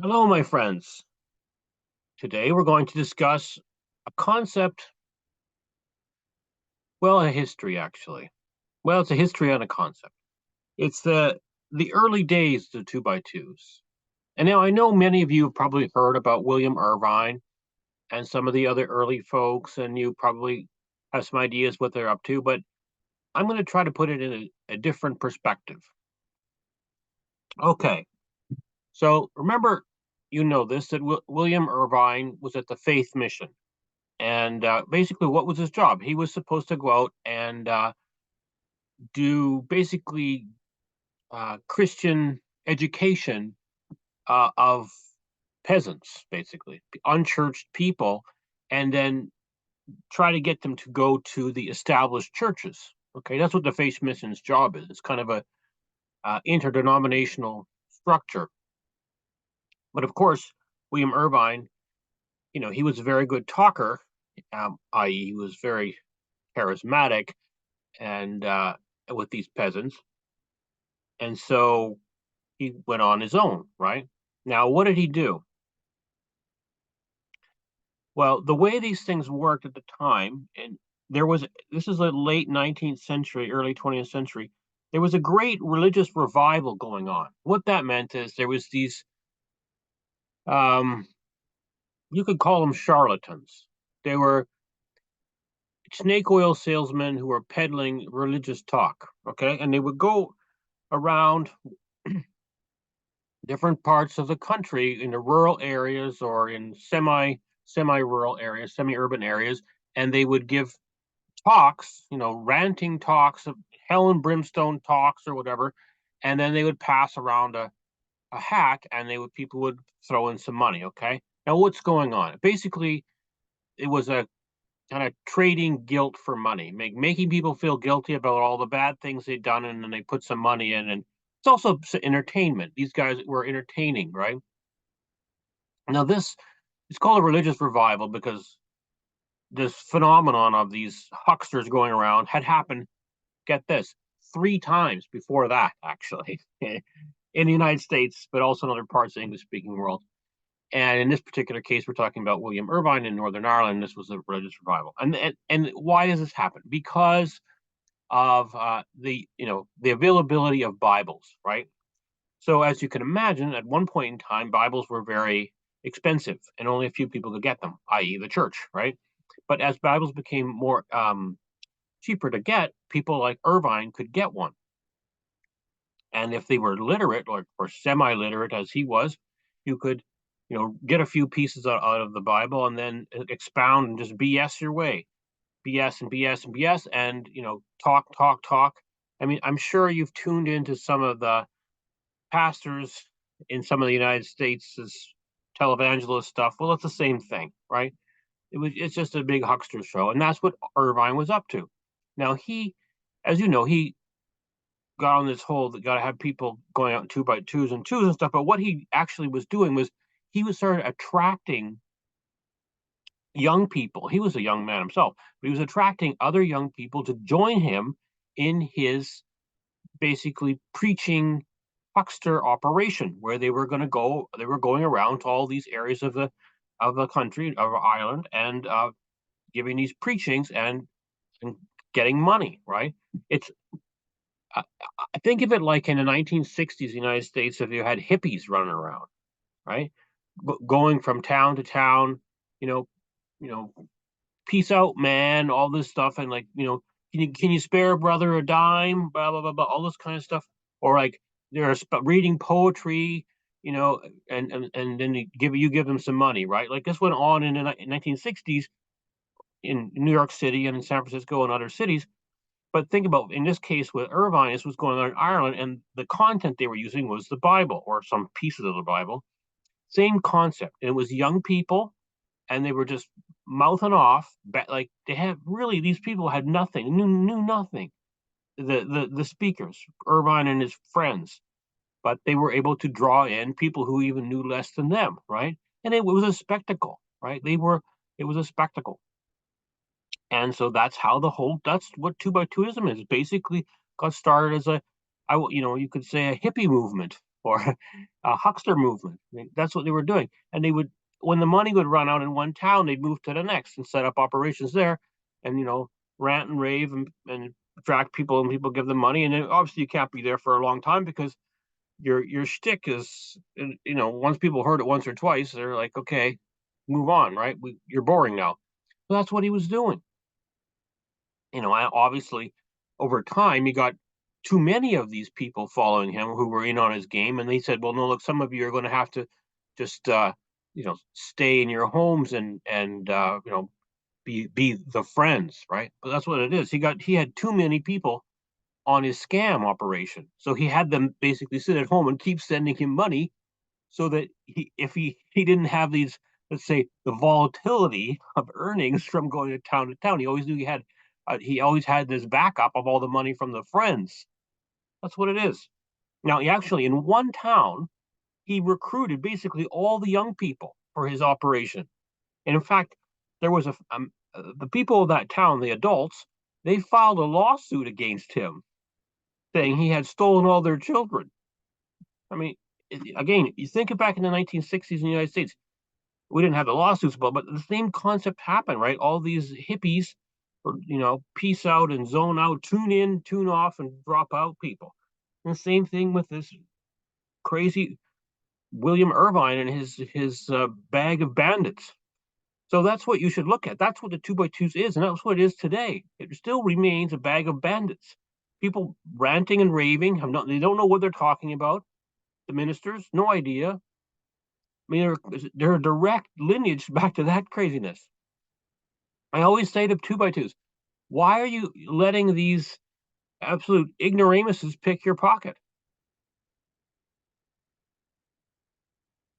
Hello, my friends. Today we're going to discuss a concept, well, a history actually. Well, it's a history on a concept. It's the early days of two by twos. And now I know many of you have probably heard about William Irvine and some of the other early folks, and you probably have some ideas what they're up to, but I'm going to try to put it in a different perspective. Okay, so remember, you know this, that William Irvine was at the Faith Mission. And basically, what was his job? He was supposed to go out and do basically Christian education of peasants, basically unchurched people, and then try to get them to go to the established churches. Okay, that's what the faith mission's job is. It's kind of a interdenominational structure. But of course, William Irvine, he was a very good talker, i.e., he was very charismatic and with these peasants. And so he went on his own, right? Now, what did he do? Well, the way these things worked at the time, and this is the late 19th century, early 20th century, there was a great religious revival going on. What that meant is there was these, um, you could call them charlatans. They were snake oil salesmen who were peddling religious talk, okay? And they would go around different parts of the country in the rural areas or in semi-rural areas, semi-urban areas, and they would give talks, ranting talks of hell and brimstone talks or whatever, and then they would pass around a hat and people would throw in some money. Okay. Now what's going on? Basically, it was a kind of trading guilt for money, making people feel guilty about all the bad things they'd done, and then they put some money in, and it's also entertainment. These guys were entertaining, right? Now this it's called a religious revival because this phenomenon of these hucksters going around had happened, get this, three times before that, actually, in the United States, but also in other parts of the English speaking world. And in this particular case, we're talking about William Irvine in Northern Ireland. This was a religious revival. And why does this happen? Because of the availability of Bibles, right? So as you can imagine, at one point in time, Bibles were very expensive, and only a few people could get them, i.e., the church, right? But as Bibles became more cheaper to get, people like Irvine could get one. And if they were literate or semi-literate as he was, you could, get a few pieces out of the Bible and then expound and just BS your way, BS and BS and BS, and talk, talk, talk. I mean, I'm sure you've tuned into some of the pastors in some of the United States' televangelist stuff. Well, it's the same thing, right? It's just a big huckster show, and that's what Irvine was up to. Now as you know, he got on this whole that got to have people going out in two by twos and twos and stuff. But what he actually was doing was he was started attracting young people. He was a young man himself, but he was attracting other young people to join him in his basically preaching huckster operation, where they were going to go. They were going around to all these areas of the country of Ireland and giving these preachings and getting money. Right? It's I think of it like in the 1960s United States, if you had hippies running around, right, going from town to town, you know, you know, peace out, man, all this stuff, and like, can you spare a brother a dime, blah blah blah blah, all this kind of stuff, or like they're reading poetry, and then you give them some money, right? Like this went on in the 1960s in New York City and in San Francisco and other cities. But think about in this case with Irvine, this was going on in Ireland, and the content they were using was the Bible or some pieces of the Bible. Same concept. And it was young people, and they were just mouthing off. Like they had really, these people had nothing, knew nothing. The speakers, Irvine and his friends, but they were able to draw in people who even knew less than them, right? And it was a spectacle, right? It was a spectacle. And so that's what two by twoism is. Basically got started as you could say a hippie movement, or a huckster movement. I mean, that's what they were doing. And they would, when the money would run out in one town, they'd move to the next and set up operations there, and rant and rave and attract people, and people give them money. And then obviously you can't be there for a long time because your shtick is, once people heard it once or twice, they're like, okay, move on, right? You're boring now. So that's what he was doing. Obviously, over time, he got too many of these people following him who were in on his game, and they said, "Well, no, look, some of you are going to have to just, stay in your homes and be the friends, right?" But that's what it is. He had too many people on his scam operation, so he had them basically sit at home and keep sending him money so that if he didn't have these, let's say, the volatility of earnings from going to town, he always knew he always had this backup of all the money from the friends. That's what it is. Now, he actually, in one town, he recruited basically all the young people for his operation. And in fact, there was the people of that town, the adults, they filed a lawsuit against him, saying he had stolen all their children. I mean, again, you think back in the 1960s in the United States, we didn't have the lawsuits, but the same concept happened, right? All these hippies, or peace out and zone out, tune in, tune off, and drop out people. And the same thing with this crazy William Irvine and his bag of bandits. So that's what you should look at. That's what the 2x2s is, and that's what it is today. It still remains a bag of bandits. People ranting and raving, they don't know what they're talking about. The ministers, no idea. I mean, they're a direct lineage back to that craziness. I always say to 2x2s, why are you letting these absolute ignoramuses pick your pocket?